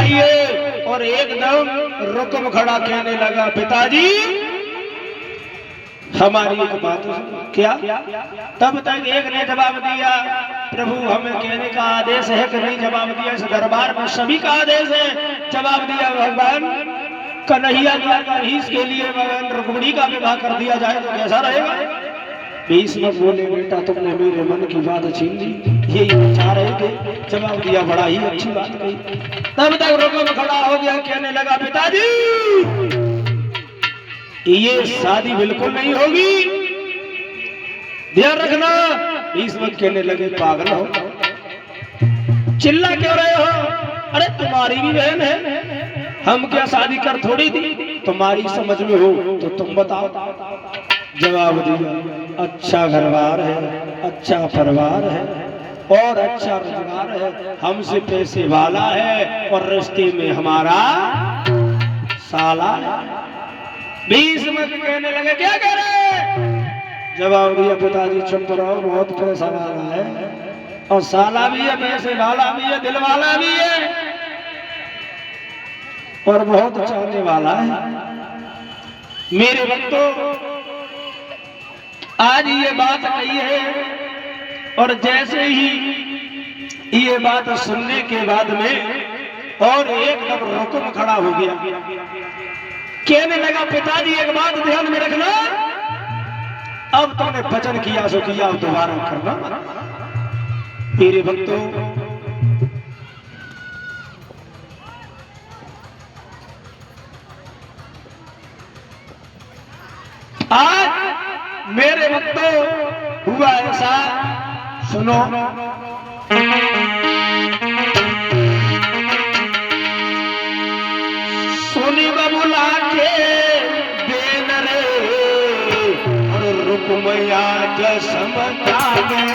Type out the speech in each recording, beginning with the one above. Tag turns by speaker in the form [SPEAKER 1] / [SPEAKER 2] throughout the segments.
[SPEAKER 1] चाहिए। और एकदम रुकम खड़ा कहने लगा, पिताजी हमारी एक बात क्या? तब तक एक ने जवाब दिया, प्रभु हमें कहने का आदेश है कि नहीं? जवाब दिया, इस दरबार में सभी का आदेश है। जवाब दिया, भगवान कन्हैया का इसके लिए भगवान रुक्मिणी का विवाह कर दिया जाए तो कैसा रहेगा? भीष्म बोले, बेटा तुमने मेरे मन की बात छीन ली, यही विचार है कि जवाब दिया, बड़ा ही अच्छी बात कही। तब तक रुक्म खड़ा हो गया, कहने लगा, पिताजी ये शादी बिल्कुल नहीं होगी, ध्यान रखना। भीष्म कहने लगे, पागल हो, चिल्ला क्यों रहे हो? अरे तुम्हारी भी बहन है, हम क्या शादी कर थोड़ी दी? तुम्हारी समझ में हो तो तुम बताओ। जवाब दिया, अच्छा घरबार है, अच्छा परिवार है और अच्छा रोजगार है, हमसे पैसे वाला है और रिश्ते में हमारा साला है। भीष्म कहने लगे, क्या कह रहे? जवाब दिया, पिताजी चुप रहो, बहुत पैसा वाला है और साला भी है, पैसे वाला भी है, दिल वाला भी है और बहुत चाहने वाला है। मेरे भक्तों, आज ये बात कही है और जैसे ही ये बात सुनने के बाद में और एकदम रुकम खड़ा हो गया, कहने लगा, पिताजी एक बात ध्यान में रखना, अब तुमने वचन किया सो किया, अब दोबारा करना। मेरे भक्तों, आज मेरे भक्तों हुआ ऐसा, सुनो। सोनी बबुला के बेन रे और रुकमैया जसमता में,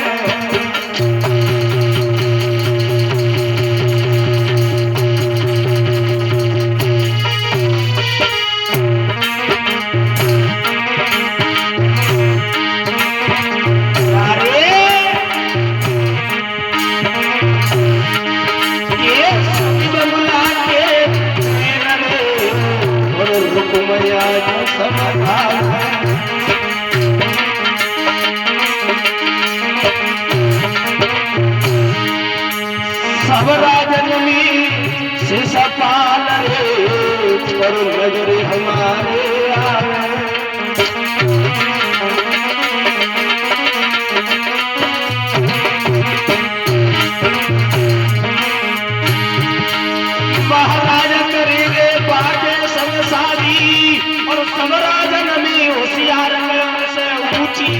[SPEAKER 1] सब राजनमी से सपाल रे पर नजर हमारे आए। महाराजा करेंगे बाजे संग शादी और सब राजनमी होशियार से ऊंची,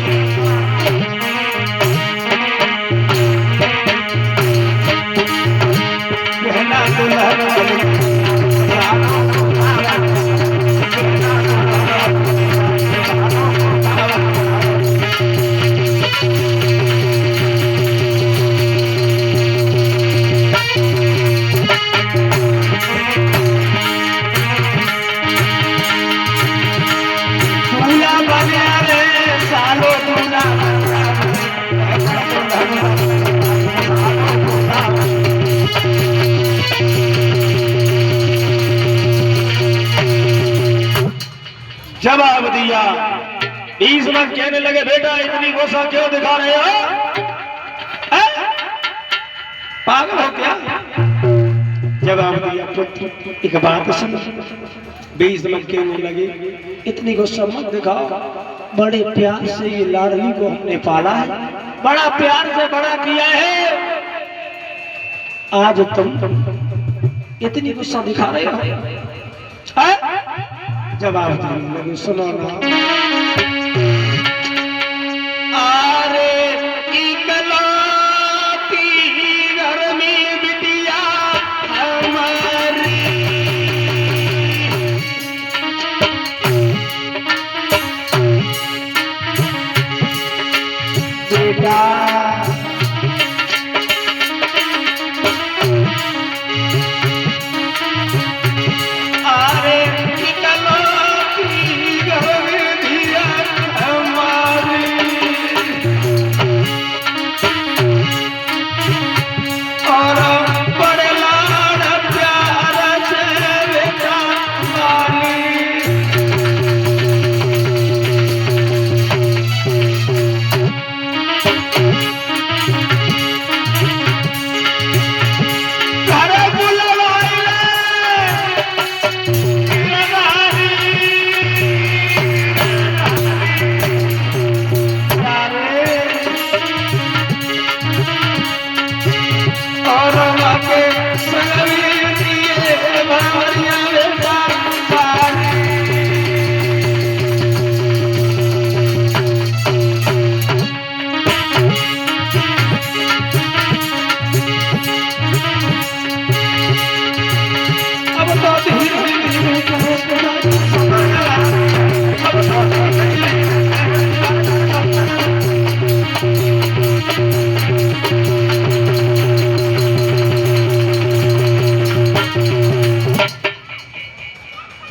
[SPEAKER 1] जवाब दिया। भीष्म कहने लगे, बेटा इतनी गुस्सा क्यों दिखा रहे हो? पागल हो क्या? जवाब दिया, पुत्र एक बात सुन। भीष्म कहने लगे, इतनी गुस्सा मत दिखाओ, बड़े प्यार से ये लाडली को हमने पाला है, बड़ा प्यार से बड़ा किया है, आज तुम इतनी गुस्सा दिखा रहे हो? जवाब देने लगे, सुनो ना। आरे इकलौती घर में बिटिया हमारी, बेटा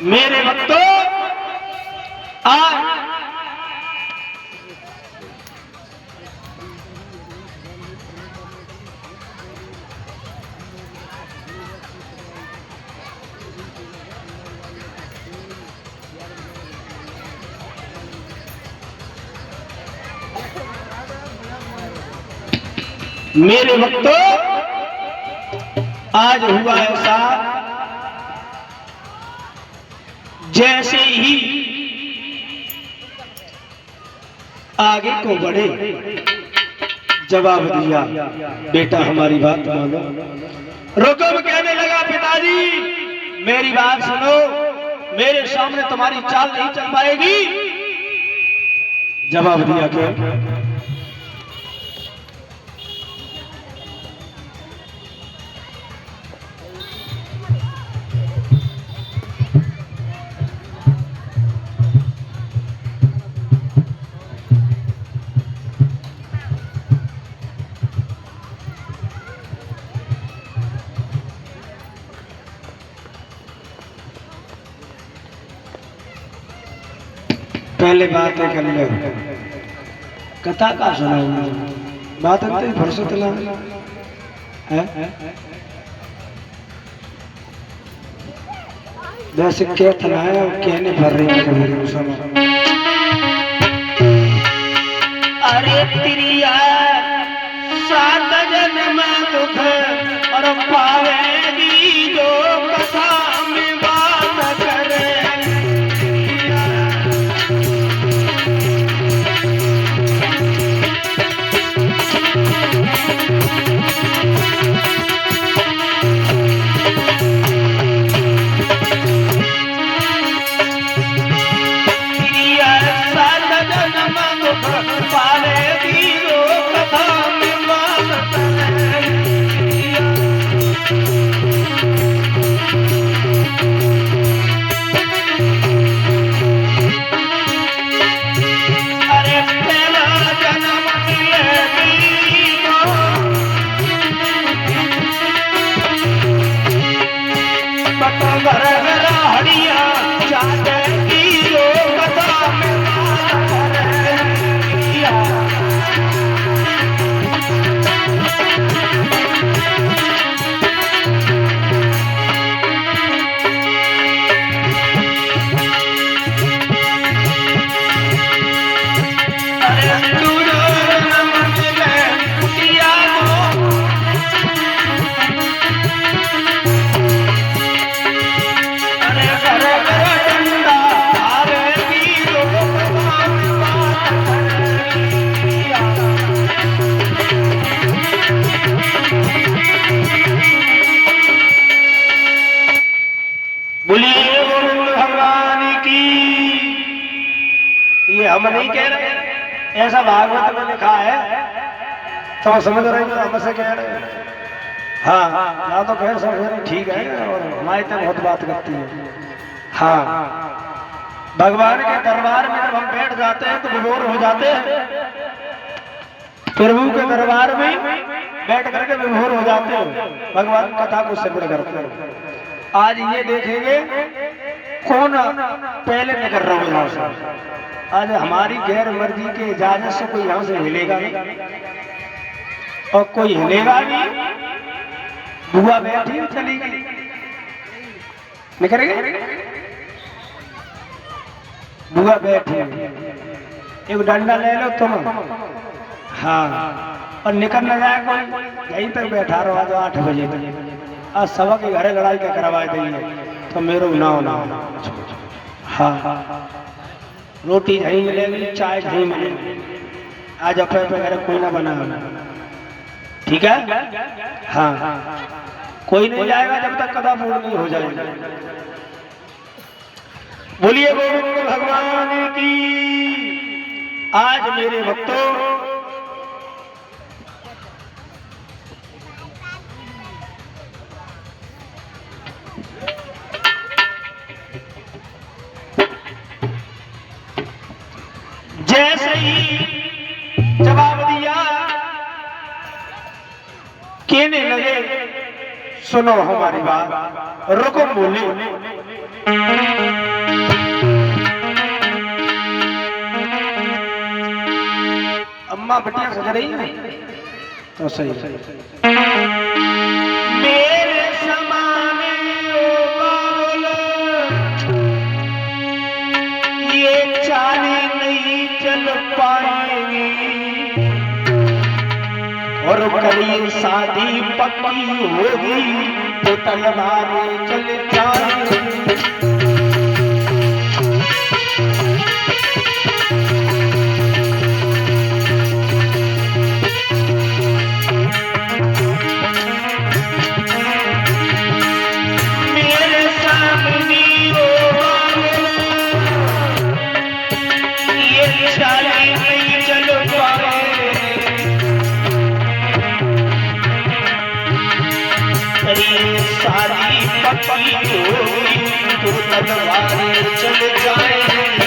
[SPEAKER 1] मेरे भक्तों आज मेरे भक्तों आज हुआ ऐसा जैसे ही आगे को बढ़े जवाब दिया, बेटा हमारी बात मानो। रुकम कहने लगा, पिताजी मेरी बात सुनो, मेरे सामने तुम्हारी चाल नहीं चल पाएगी। जवाब दिया क्या? पहले बात कर लो, कथा का सुना बात करते फुर्सत ना है। वैसे कहना है और कहने भर रही है कभी सुनो। अरे त्रिया सात जन्म दुख और पावेगी जो कथा में बात करे। हम नहीं कह रहे, ऐसा भागवत में लिखा है, तो समझ रहे हैं हमसे कह रहे हैं। हाँ ना तो खैर सब ठीक है, और हमारी तो बहुत बात करती है। हाँ भगवान के दरबार में जब हम बैठ जाते हैं तो विभोर हो जाते हैं, प्रभु के दरबार में बैठ करके विभोर हो जाते हैं, भगवान कथा को श्रवण करते हैं। आज ये देखेंगे कौन पहले निकल रहा है यहाँ से। आज हमारी गैर मर्जी के इजाजत से कोई यहाँ से हिलेगा नहीं और कोई हिलेगा नहीं। बुआ बैठी चली गई, निकलेंगे बुआ बैठी, एक डंडा ले लो तुम, हाँ, और निकल न जाए कोई, यहीं तक बैठा रहो आज 8 बजे तक। आज सवा के घरे लड़ाई का करवा देंगे तो मेरो ना। हाँ रोटी नहीं मिलेगी, चाय नहीं मिलेगी, आज अफे वगैरह कोई ना बना, ठीक है। हाँ कोई नहीं जाएगा जब तक कथा पूर्ण नहीं हो जाएगी। बोलिए गोविंद भगवान की। आज मेरे भक्तों जैसे ही जवाब दिया, कहने लगे सुनो हमारी बात। रुको बोले, अम्मा बिटिया सज रही है तो सही मेरे समाने ये चाली नहीं चल पाएगी और कल शादी पक्की होगी तो तलवारें चल जाएंगी। सारी पक्की होगी तो तलवारें चल जाएंगी।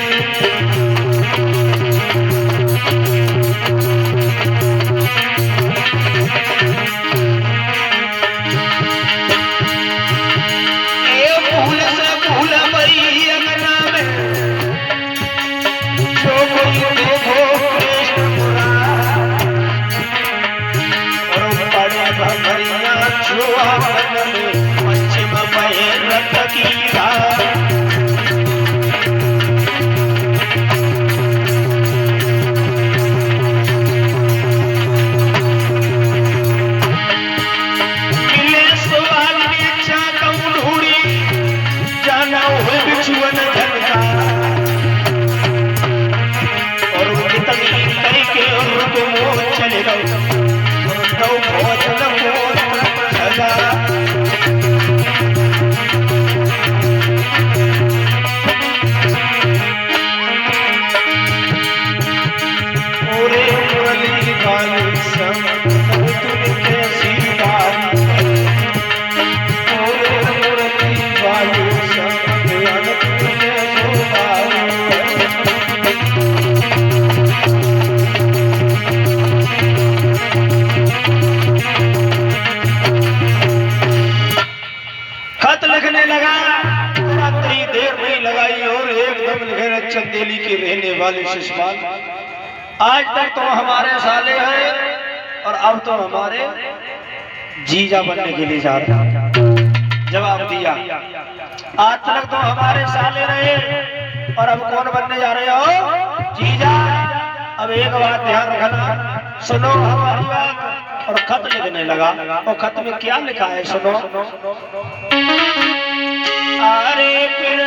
[SPEAKER 1] ये फूल से फूल भरी अंगना में जो कोई देखो कृष्ण मुरारी और बड़े भमरिया जो आंगन में चंदेली के रहने वाले शिशपाल, आज तक तो हमारे साले हैं और अब तो हमारे जीजा बनने के लिए जा रहे हैं। जवाब दिया, आज तक तो हमारे साले रहे और अब कौन बनने जा रहे हो? जीजा। अब एक बात ध्यान रखना, सुनो हमारी बात। और खत लिखने लगा और खत में क्या लिखा है सुनो। अरे फिर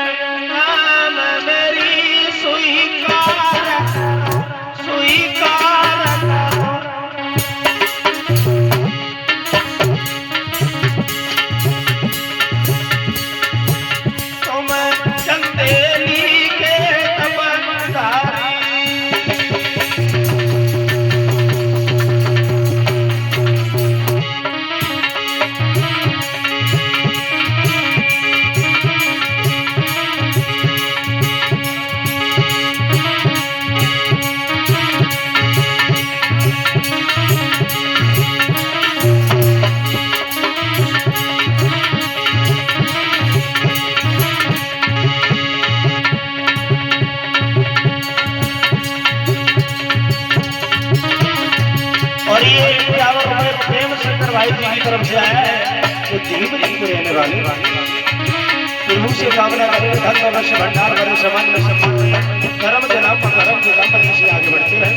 [SPEAKER 1] नाम मेरी स्वीकार तुम चंदेली के तबनदारी। और ये 51 रुपए प्रेम शंकर भाई जी की तरफ से आया है, जो धीमरी को रहने वाले प्रभु से कामना करें, धन और रस भंडार करें, समान में सम्मान कर्म जनाब कर्म के काम पर से आगे बढ़ते हैं।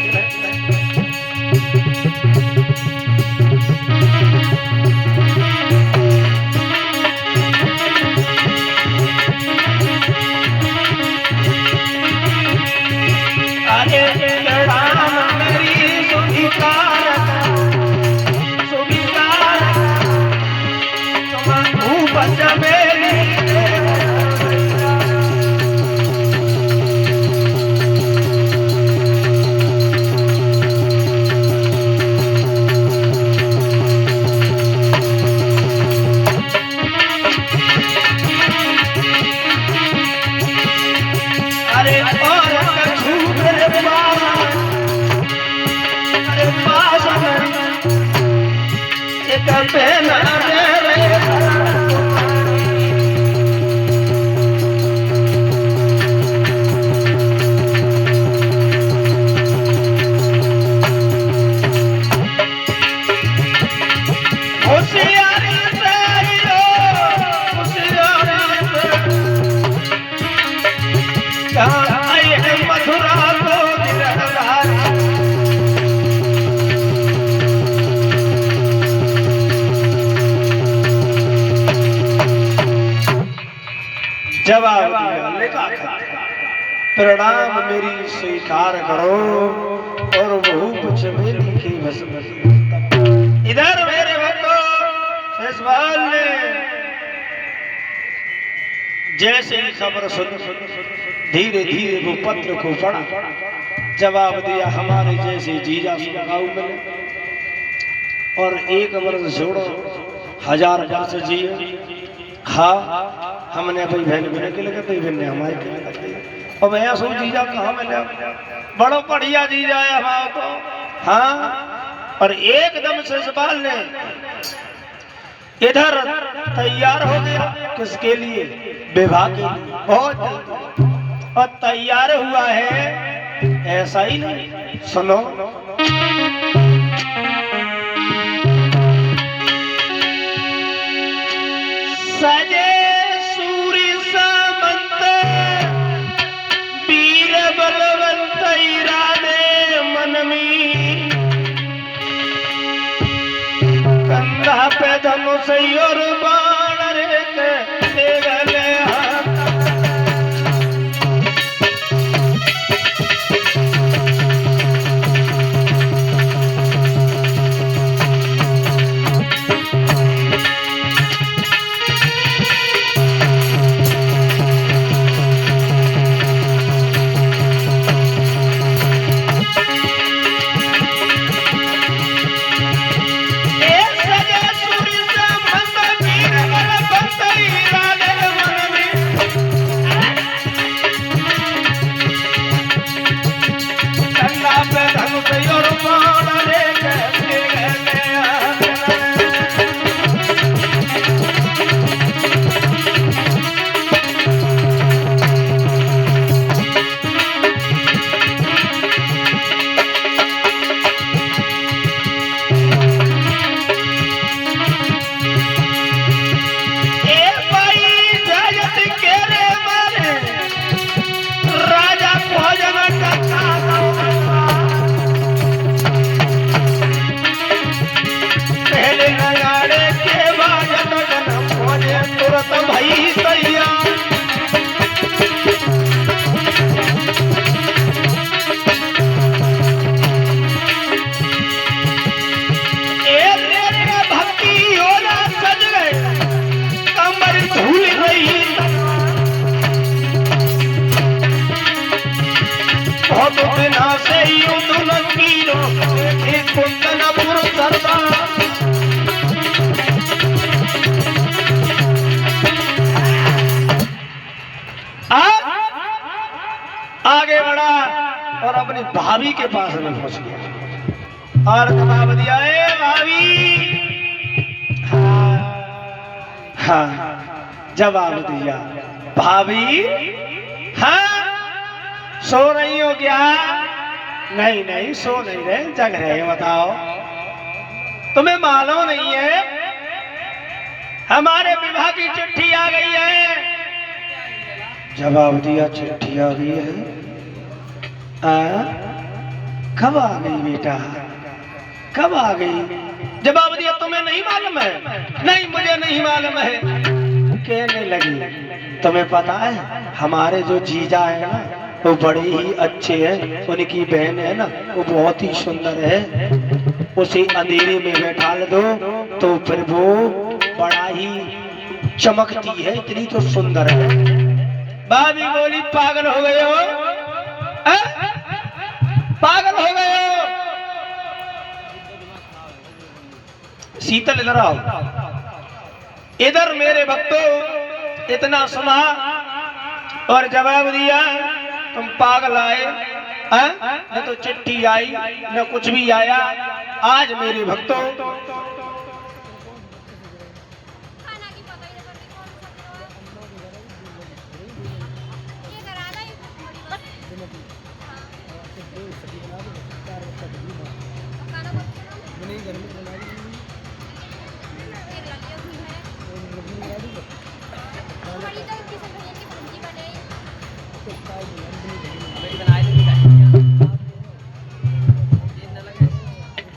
[SPEAKER 1] लिखा प्रणाम मेरी स्वीकार करो और वो चमेली की बस इधर मेरे भक्तों शेषपाल ने जैसे ही खबर सुन धीरे धीरे वो पत्र को पढ़ा, जवाब दिया हमारे जैसे जीजा सुनगाऊ मिले और एक वर्ष जोड़ो 1000 वर्ष जिए। हाँ हमने भाई बहन बहन के लगे भाई बहन ने हमारे के लगे और भैया सो जीजा कहाँ मिले, बड़ो बढ़िया जीजा है हमारा तो। हाँ और एकदम शेषपाल ने इधर तैयार हो गया किसके लिए, विवाह के लिए बहुत और तैयार हुआ है। ऐसा ही नहीं सुनो सजे सूर्य सामंत वीर बलवंत इरादे मन में कंधा पे धनुष और बाण रे के गले आगे बढ़ा और अपनी भाभी के पास में पहुंच गया और जवाब दिया ए भाभी। हाँ जवाब दिया भाभी। हाँ सो रही हो क्या? नहीं नहीं सो नहीं रहे, जग रहे। बताओ तुम्हें मालूम नहीं है हमारे विवाह की चिट्ठी आ गई है। जवाब दिया चिट्ठी आ गई है। कब आ गई बेटा, कब आ गई? जवाब दिया तुम्हें नहीं मालूम है? नहीं मुझे नहीं मालूम है। कहने लगी तुम्हें पता है हमारे जो जीजा है ना वो बड़े ही अच्छे हैं, उनकी बहन है ना वो बहुत ही सुंदर है, उसे अंधेरे में बैठा दो तो फिर वो बड़ा ही चमकती है, इतनी तो सुंदर है। भाभी बोली पागल हो गए हो? पागल हो गए हो? शीतल इधर आओ। इधर मेरे भक्तों इतना सुना और जवाब दिया तुम पागल आए, न तो चिट्ठी आई न कुछ भी आया। आज मेरे भक्तों